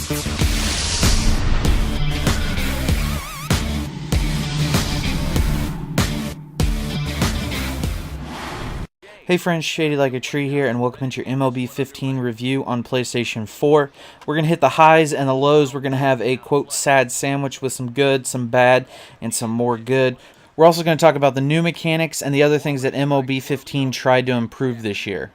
Hey friends, Shadylikeatree here, and welcome to your MLB 15 review on PlayStation 4. We're going to hit the highs and the lows. We're going to have a, quote, sad sandwich with some good, some bad, and some more good. We're also going to talk about the new mechanics and the other things that MLB 15 tried to improve this year.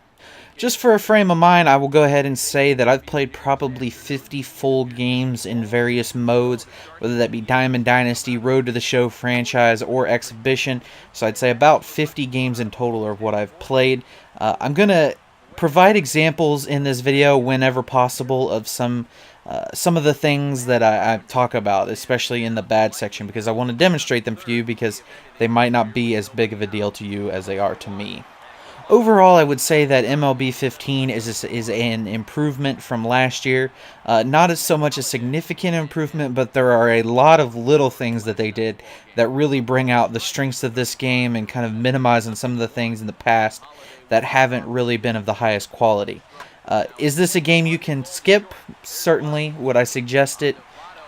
Just for a frame of mind, I will go ahead and say that I've played probably 50 full games in various modes, whether that be Diamond Dynasty, Road to the Show, Franchise, or Exhibition. So I'd say about 50 games in total are what I've played. I'm going to provide examples in this video whenever possible of some of the things that I talk about, especially in the bad section, because I want to demonstrate them for you because they might not be as big of a deal to you as they are to me. Overall, I would say that MLB 15 is an improvement from last year. Not as so much a significant improvement, but there are a lot of little things that they did that really bring out the strengths of this game and kind of minimizing some of the things in the past that haven't really been of the highest quality. Is this a game you can skip? Certainly. Would I suggest it?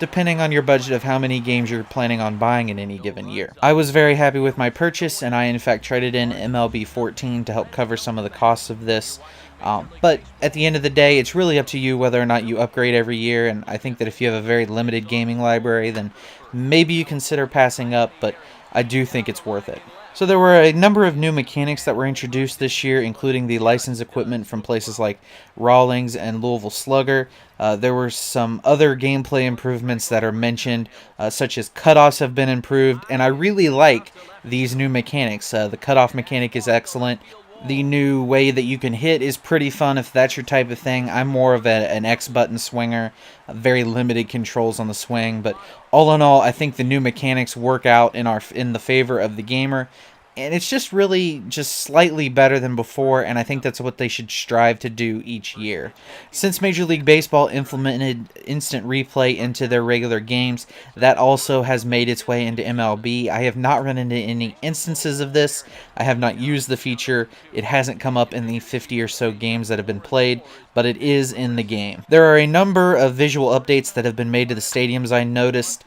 Depending on your budget of how many games you're planning on buying in any given year. I was very happy with my purchase, and I in fact traded in MLB 14 to help cover some of the costs of this. But at the end of the day, it's really up to you whether or not you upgrade every year, and I think that if you have a very limited gaming library, then maybe you consider passing up, but I do think it's worth it. So there were a number of new mechanics that were introduced this year, including the licensed equipment from places like Rawlings and Louisville Slugger. There were some other gameplay improvements that are mentioned, such as cutoffs have been improved, and I really like these new mechanics. The cutoff mechanic is excellent. The new way that you can hit is pretty fun if that's your type of thing. I'm more of an X button swinger, very limited controls on the swing, but all in all, I think the new mechanics work out in the favor of the gamer. And it's just really slightly better than before, and I think that's what they should strive to do each year. Since Major League Baseball implemented instant replay into their regular games, that also has made its way into MLB. I have not run into any instances of this. I have not used the feature. It hasn't come up in the 50 or so games that have been played, but it is in the game. There are a number of visual updates that have been made to the stadiums I noticed.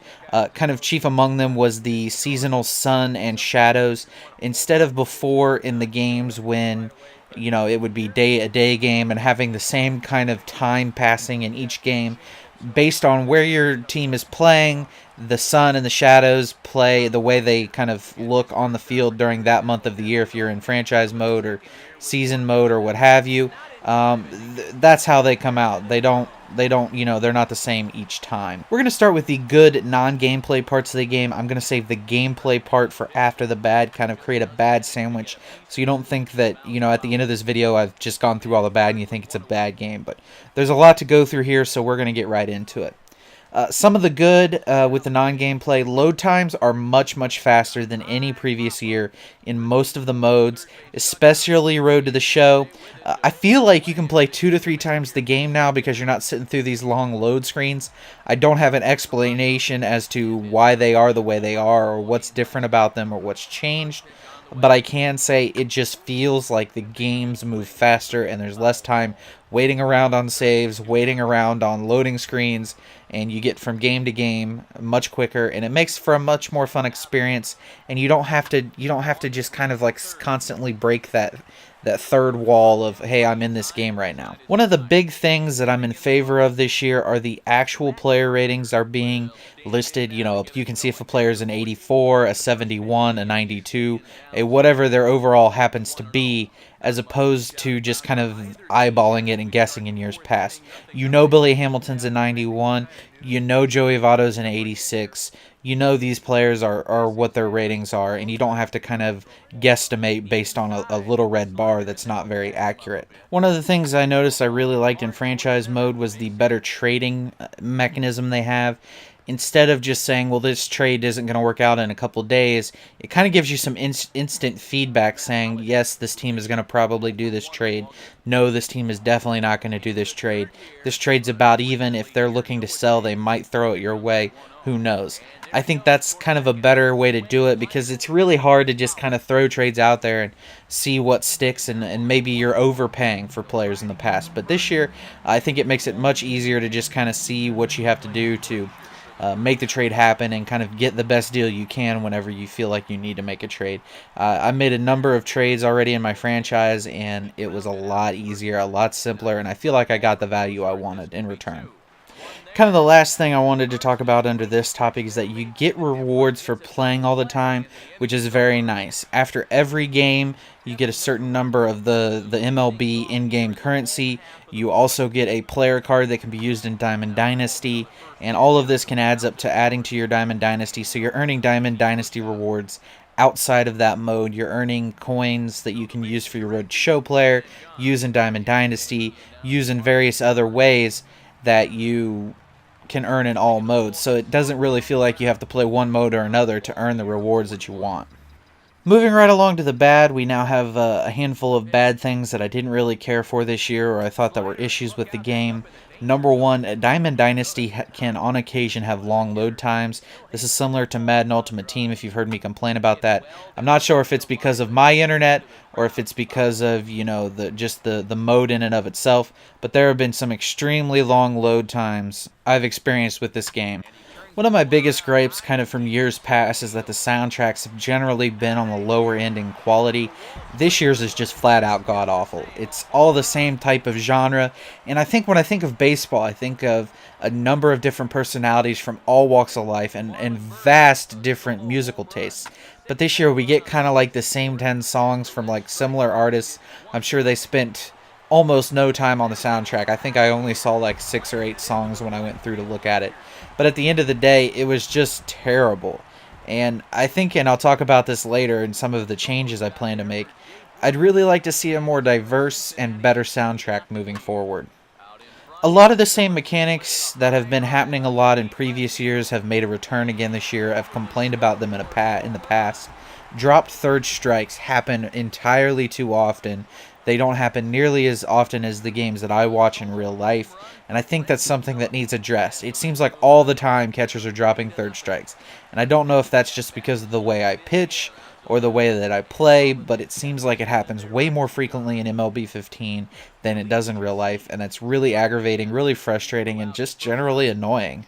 Kind of chief among them was the seasonal sun and shadows. Instead of before in the games when, you know, it would be a day game and having the same kind of time passing in each game, based on where your team is playing, the sun and the shadows play the way they kind of look on the field during that month of the year if you're in franchise mode or season mode or what have you. That's how they come out. They don't, you know, they're not the same each time. We're going to start with the good non-gameplay parts of the game. I'm going to save the gameplay part for after the bad, kind of create a bad sandwich, so you don't think that, you know, at the end of this video I've just gone through all the bad and you think it's a bad game. But there's a lot to go through here, so we're going to get right into it. Some of the good with the non-gameplay, load times are much faster than any previous year in most of the modes, especially Road to the Show. I feel like you can play 2 to 3 times the game now because you're not sitting through these long load screens. I don't have an explanation as to why they are the way they are or what's different about them or what's changed. But I can say it just feels like the games move faster and there's less time waiting around on saves, waiting around on loading screens, and you get from game to game much quicker, and it makes for a much more fun experience, and you don't have to just kind of like constantly break that third wall of, hey, I'm in this game right now. One of the big things that I'm in favor of this year are the actual player ratings are being listed. You know, you can see if a player is an 84, a 71, a 92, a whatever their overall happens to be, as opposed to just kind of eyeballing it and guessing in years past. You know Billy Hamilton's a 91, you know Joey Votto's an 86, you know these players are what their ratings are, and you don't have to kind of guesstimate based on a little red bar that's not very accurate. One of the things I noticed I really liked in franchise mode was the better trading mechanism they have. instead of just saying, well, this trade isn't going to work out in a couple days, it kind of gives you some instant feedback saying, yes, this team is going to probably do this trade. No, this team is definitely not going to do this trade. This trade's about even. If they're looking to sell, they might throw it your way. Who knows? I think that's kind of a better way to do it, because it's really hard to just kind of throw trades out there and see what sticks, and maybe you're overpaying for players in the past. But this year, I think it makes it much easier to just kind of see what you have to do to make the trade happen and kind of get the best deal you can whenever you feel like you need to make a trade. I made a number of trades already in my franchise, and it was a lot easier, a lot simpler, and I feel like I got the value I wanted in return. Kind of the last thing I wanted to talk about under this topic is that you get rewards for playing all the time, which is very nice. After every game, you get a certain number of the MLB in-game currency. You also get a player card that can be used in Diamond Dynasty, and all of this can adds up to adding to your Diamond Dynasty, so you're earning Diamond Dynasty rewards outside of that mode. You're earning coins that you can use for your Road to Show player, use in Diamond Dynasty, use in various other ways that you can earn in all modes, so it doesn't really feel like you have to play one mode or another to earn the rewards that you want. Moving right along to the bad, we now have a handful of bad things that I didn't really care for this year, or I thought that were issues with the game. Number one, Diamond Dynasty can on occasion have long load times. This is similar to Madden Ultimate Team, if you've heard me complain about that. I'm not sure if it's because of my internet or if it's because of, you know, the mode in and of itself, but there have been some extremely long load times I've experienced with this game. One of my biggest gripes kind of from years past is that the soundtracks have generally been on the lower end in quality. This year's is just flat out god awful. It's all the same type of genre, and I think when I think of baseball, I think of a number of different personalities from all walks of life and vast different musical tastes. But this year we get kind of like the same 10 songs from like similar artists. I'm sure they spent almost no time on the soundtrack. I think I only saw like 6 or 8 songs when I went through to look at it. But at the end of the day, it was just terrible. And I think, and I'll talk about this later in some of the changes I plan to make, I'd really like to see a more diverse and better soundtrack moving forward. A lot of the same mechanics that have been happening a lot in previous years have made a return again this year. I've complained about them in the past. Dropped third strikes happen entirely too often. They don't happen nearly as often as the games that I watch in real life, and I think that's something that needs addressed. It seems like all the time catchers are dropping third strikes, and I don't know if that's just because of the way I pitch or the way that I play, but it seems like it happens way more frequently in MLB 15 than it does in real life, and that's really aggravating, really frustrating, and just generally annoying.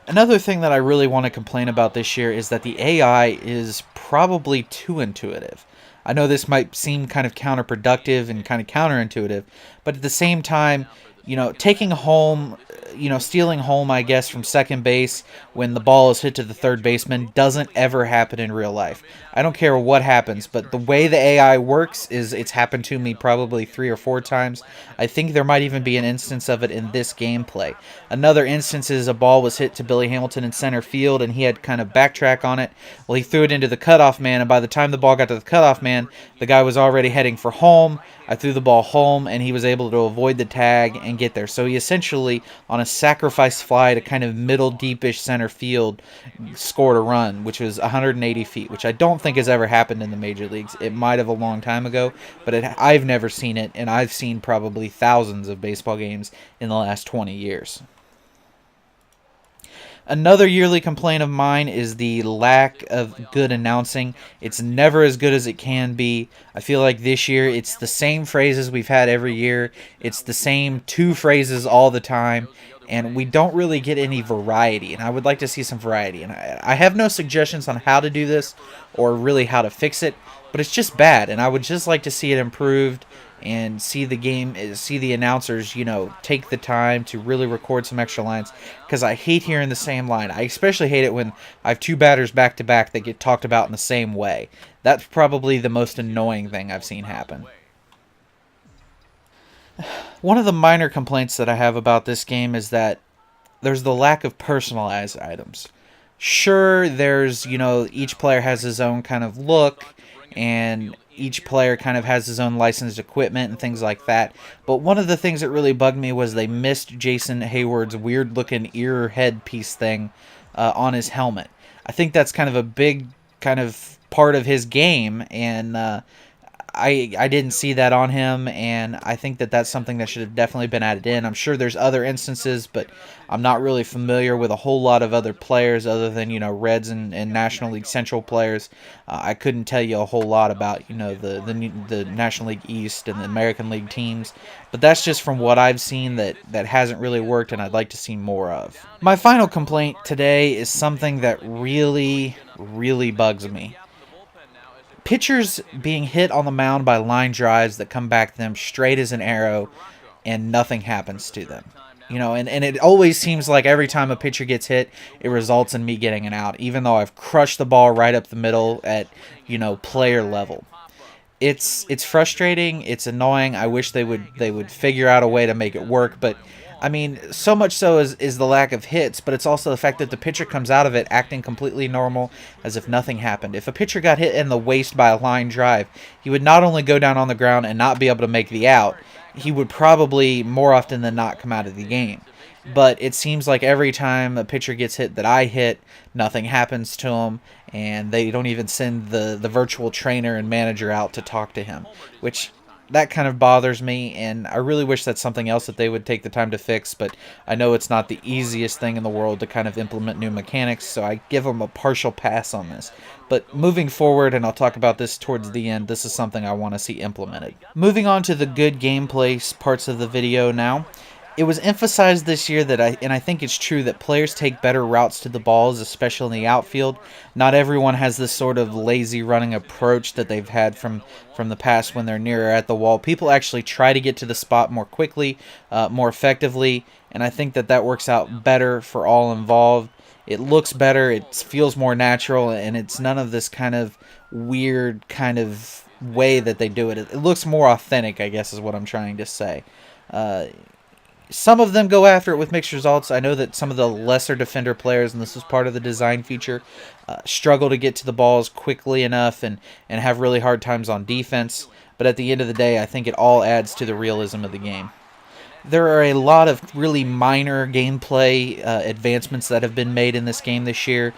Another thing that I really want to complain about this year is that the AI is probably too intuitive. I know this might seem kind of counterproductive and kind of counterintuitive, but at the same time, you know, taking home, you know, stealing home, I guess, from second base when the ball is hit to the third baseman doesn't ever happen in real life. I don't care what happens, but the way the AI works is it's happened to me probably 3 or 4 times. I think there might even be an instance of it in this gameplay. Another instance is a ball was hit to Billy Hamilton in center field, and he had kind of backtrack on it. Well, he threw it into the cutoff man, and by the time the ball got to the cutoff man, the guy was already heading for home. I threw the ball home, and he was able to avoid the tag and get there. So he essentially, on a sacrifice fly to kind of middle deepish center field, scored a run, which was 180 feet, which I don't think has ever happened in the major leagues. It might have a long time ago, but I've never seen it, and I've seen probably thousands of baseball games in the last 20 years. Another yearly complaint of mine is the lack of good announcing. It's never as good as it can be. I feel like this year it's the same phrases we've had every year. It's the same 2 phrases all the time, and we don't really get any variety, and I would like to see some variety. And I have no suggestions on how to do this or really how to fix it, but it's just bad, and I would just like to see it improved and see the announcers, you know, take the time to really record some extra lines, because I hate hearing the same line. I especially hate it when I have 2 batters back to back that get talked about in the same way. That's probably the most annoying thing I've seen happen. One of the minor complaints that I have about this game is that there's the lack of personalized items. Sure, there's, you know, each player has his own kind of look and each player kind of has his own licensed equipment and things like that. But one of the things that really bugged me was they missed Jason Hayward's weird-looking ear headpiece thing on his helmet. I think that's kind of a big kind of part of his game, and I didn't see that on him, and I think that that's something that should have definitely been added in. I'm sure there's other instances, but I'm not really familiar with a whole lot of other players other than, Reds and National League Central players. I couldn't tell you a whole lot about, the National League East and the American League teams, but that's just from what I've seen that hasn't really worked, and I'd like to see more of. My final complaint today is something that really, really bugs me. Pitchers being hit on the mound by line drives that come back to them straight as an arrow and nothing happens to them. And it always seems like every time a pitcher gets hit, it results in me getting an out, even though I've crushed the ball right up the middle at, player level. It's frustrating, it's annoying. I wish they would figure out a way to make it work, but I mean, so much so is the lack of hits, but it's also the fact that the pitcher comes out of it acting completely normal as if nothing happened. If a pitcher got hit in the waist by a line drive, he would not only go down on the ground and not be able to make the out, he would probably more often than not come out of the game. But it seems like every time a pitcher gets hit that I hit, nothing happens to him, and they don't even send the virtual trainer and manager out to talk to him, which that kind of bothers me, and I really wish that's something else that they would take the time to fix, but I know it's not the easiest thing in the world to kind of implement new mechanics, so I give them a partial pass on this. But moving forward, and I'll talk about this towards the end, this is something I want to see implemented. Moving on to the good gameplay parts of the video now. It was emphasized this year that I think it's true, that players take better routes to the balls, especially in the outfield. Not everyone has this sort of lazy running approach that they've had from the past when they're nearer at the wall. People actually try to get to the spot more quickly, more effectively, and I think that works out better for all involved. It looks better, it feels more natural, and it's none of this kind of weird kind of way that they do it. It looks more authentic, I guess is what I'm trying to say. Some of them go after it with mixed results. I know that some of the lesser defender players, and this was part of the design feature, struggle to get to the balls quickly enough and have really hard times on defense. But at the end of the day, I think it all adds to the realism of the game. There are a lot of really minor gameplay advancements that have been made in this game this year.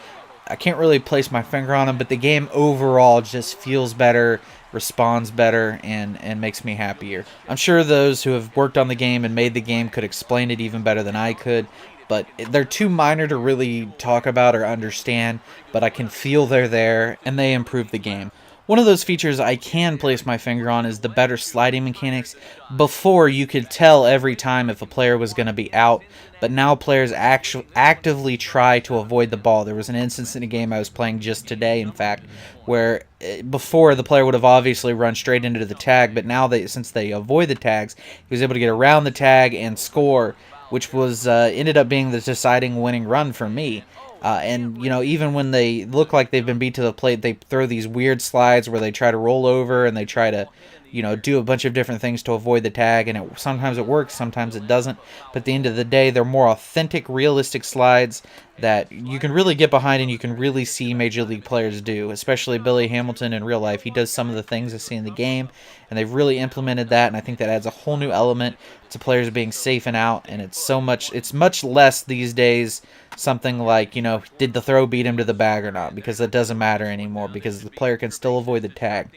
I can't really place my finger on them, but the game overall just feels better, responds better, and makes me happier. I'm sure those who have worked on the game and made the game could explain it even better than I could, but they're too minor to really talk about or understand, but I can feel they're there, and they improve the game. One of those features I can place my finger on is the better sliding mechanics. Before, you could tell every time if a player was going to be out, but now players actively try to avoid the ball. There was an instance in a game I was playing just today, in fact, where before the player would have obviously run straight into the tag, but now since they avoid the tags, he was able to get around the tag and score, which was ended up being the deciding winning run for me. And, even when they look like they've been beat to the plate, they throw these weird slides where they try to roll over and they try to, do a bunch of different things to avoid the tag. And sometimes it works, sometimes it doesn't. But at the end of the day, they're more authentic, realistic slides that you can really get behind and you can really see Major League players do, especially Billy Hamilton in real life. He does some of the things I see in the game, and they've really implemented that, and I think that adds a whole new element to players being safe and out, and it's much less these days something like, did the throw beat him to the bag or not, because that doesn't matter anymore, because the player can still avoid the tag.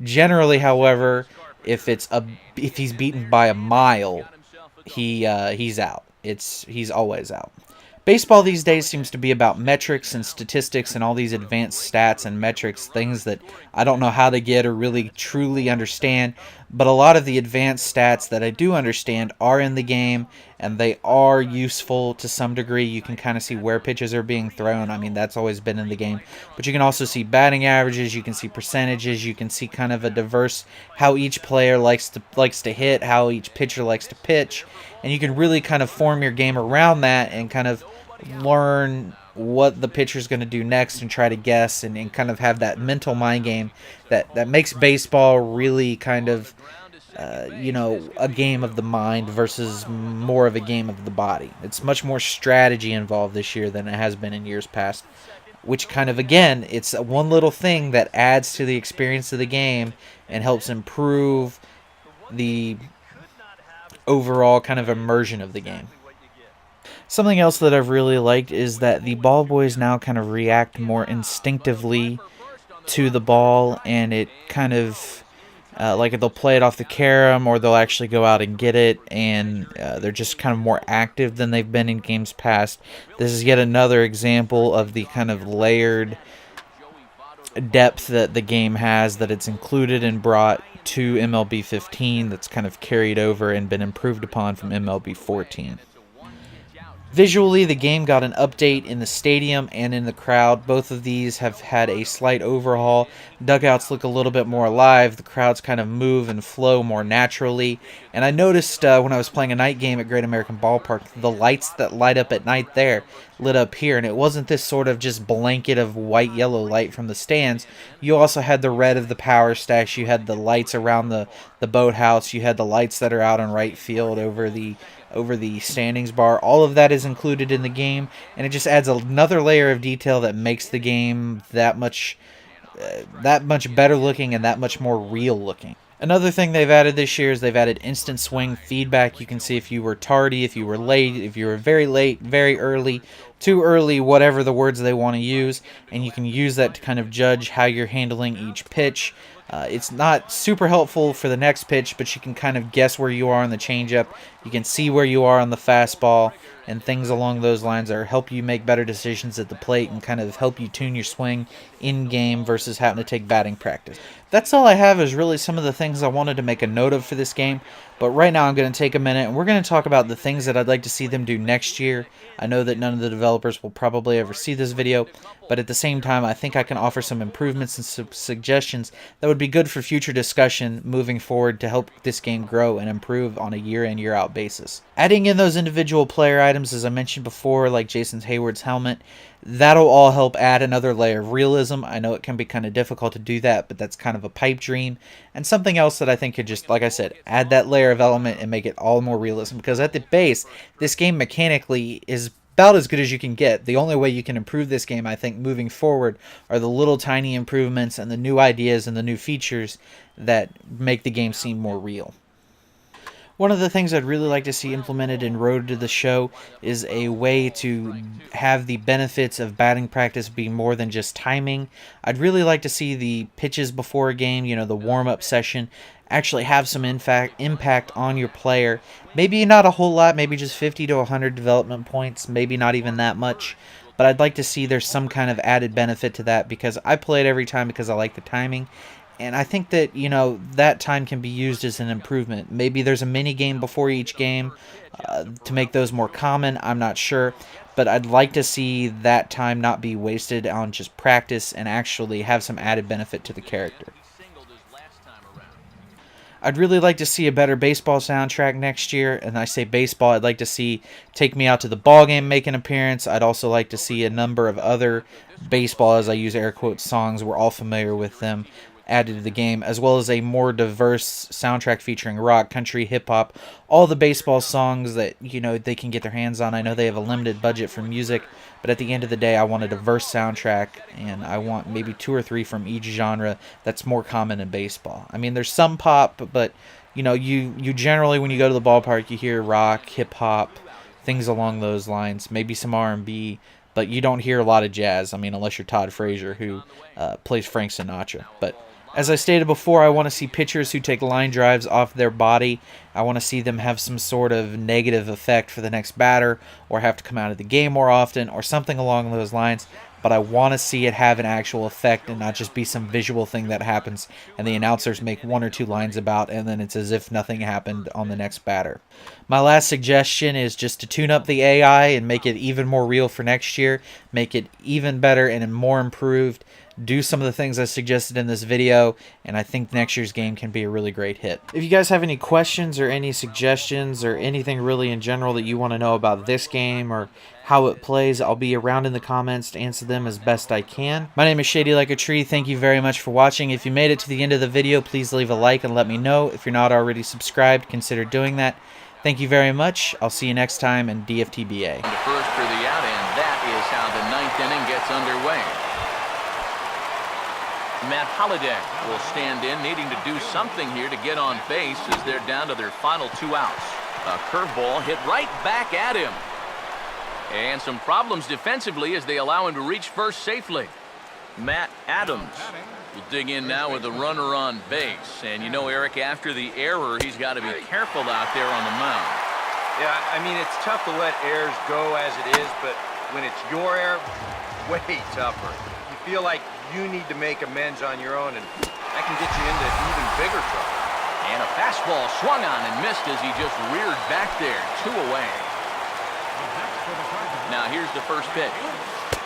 Generally, however, if he's beaten by a mile, he's out. He's always out. Baseball these days seems to be about metrics and statistics and all these advanced stats and metrics, things that I don't know how to get or really truly understand, but a lot of the advanced stats that I do understand are in the game, and they are useful to some degree. You can kind of see where pitches are being thrown. I mean, that's always been in the game, but you can also see batting averages, you can see percentages, you can see kind of a diverse how each player likes to hit, how each pitcher likes to pitch, and you can really kind of form your game around that and kind of learn what the pitcher's going to do next and try to guess and kind of have that mental mind game that makes baseball really kind of a game of the mind versus more of a game of the body. It's much more strategy involved this year than it has been in years past. which kind of, again, it's one little thing that adds to the experience of the game and helps improve the overall kind of immersion of the game. Something else that I've really liked is that the ball boys now kind of react more instinctively to the ball, and it kind of like they'll play it off the carom or they'll actually go out and get it, and they're just kind of more active than they've been in games past. This is yet another example of the kind of layered depth that the game has, that it's included and brought to MLB 15, that's kind of carried over and been improved upon from MLB 14. Visually, the game got an update in the stadium and in the crowd. Both of these have had a slight overhaul. Dugouts look a little bit more alive. The crowds kind of move and flow more naturally. And I noticed when I was playing a night game at Great American Ballpark, the lights that light up at night there lit up here. And it wasn't this sort of just blanket of white-yellow light from the stands. You also had the red of the power stash. You had the lights around the boathouse. You had the lights that are out on right field over the standings bar. All of that is included in the game, and it just adds another layer of detail that makes the game that much better looking and that much more real looking. Another thing they've added this year is they've added instant swing feedback. You can see if you were tardy, if you were late, if you were very late, very early, too early, whatever the words they want to use, and you can use that to kind of judge how you're handling each pitch. It's not super helpful for the next pitch, but you can kind of guess where you are on the changeup. You can see where you are on the fastball, and things along those lines that help you make better decisions at the plate and kind of help you tune your swing in-game versus having to take batting practice. That's all I have, is really some of the things I wanted to make a note of for this game. But right now I'm going to take a minute and we're going to talk about the things that I'd like to see them do next year. I know that none of the developers will probably ever see this video, but at the same time I think I can offer some improvements and some suggestions that would be good for future discussion moving forward to help this game grow and improve on a year in, year out basis. Adding in those individual player items, as I mentioned before, like Jason Hayward's helmet, that'll all help add another layer of realism. I know it can be kind of difficult to do that, but that's kind of a pipe dream. And something else that I think could just, like I said, add that layer of element and make it all more realism. Because at the base, this game mechanically is about as good as you can get. The only way you can improve this game, I think, moving forward are the little tiny improvements and the new ideas and the new features that make the game seem more real. One of the things I'd really like to see implemented in Road to the Show is a way to have the benefits of batting practice be more than just timing. I'd really like to see the pitches before a game, the warm-up session, actually have some impact on your player. Maybe not a whole lot, maybe just 50 to 100 development points, maybe not even that much. But I'd like to see there's some kind of added benefit to that, because I play it every time because I like the timing. And I think that, that time can be used as an improvement. Maybe there's a mini game before each game to make those more common. I'm not sure. But I'd like to see that time not be wasted on just practice and actually have some added benefit to the character. I'd really like to see a better baseball soundtrack next year. And I say baseball, I'd like to see Take Me Out to the Ball Game make an appearance. I'd also like to see a number of other baseball, as I use air quotes, songs. We're all familiar with them, added to the game, as well as a more diverse soundtrack featuring rock, country, hip-hop, all the baseball songs that they can get their hands on. I know they have a limited budget for music, but at the end of the day I want a diverse soundtrack, and I want maybe 2 or 3 from each genre that's more common in baseball. I mean, there's some pop, but you generally, when you go to the ballpark, you hear rock, hip-hop, things along those lines, maybe some R&B, but you don't hear a lot of jazz. I mean, unless you're Todd Frazier, who plays Frank Sinatra. But as I stated before, I want to see pitchers who take line drives off their body. I want to see them have some sort of negative effect for the next batter, or have to come out of the game more often, or something along those lines. But I want to see it have an actual effect and not just be some visual thing that happens and the announcers make 1 or 2 lines about, and then it's as if nothing happened on the next batter. My last suggestion is just to tune up the AI and make it even more real for next year, make it even better and more improved. Do some of the things I suggested in this video, and I think next year's game can be a really great hit. If you guys have any questions or any suggestions or anything really in general that you want to know about this game or how it plays, I'll be around in the comments to answer them as best I can. My name is Shadylikeatree. Thank you very much for watching. If you made it to the end of the video, please leave a like and let me know. If you're not already subscribed, consider doing that. Thank you very much. I'll see you next time in DFTBA. The first for the out, and that is how the ninth inning gets underway. Matt Holliday will stand in, needing to do something here to get on base as they're down to their final 2 outs. A curveball hit right back at him. And some problems defensively as they allow him to reach first safely. Matt Adams will dig in now with a runner on base. And you know, Eric, after the error, he's got to be careful out there on the mound. Yeah, I mean, it's tough to let errors go as it is, but when it's your error, way tougher. You feel like you need to make amends on your own, and that can get you into even bigger trouble. And a fastball swung on and missed as he just reared back there, 2 away. Now here's the first pitch.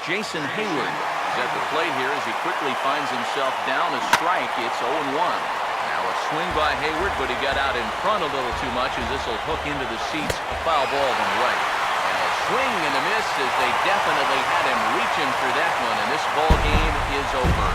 Jason Hayward is at the plate here as he quickly finds himself down a strike. It's 0-1. Now a swing by Hayward, but he got out in front a little too much as this will hook into the seats. A foul ball on the right. And a swing and a miss as they definitely had him reaching for that one, and this ball game is over.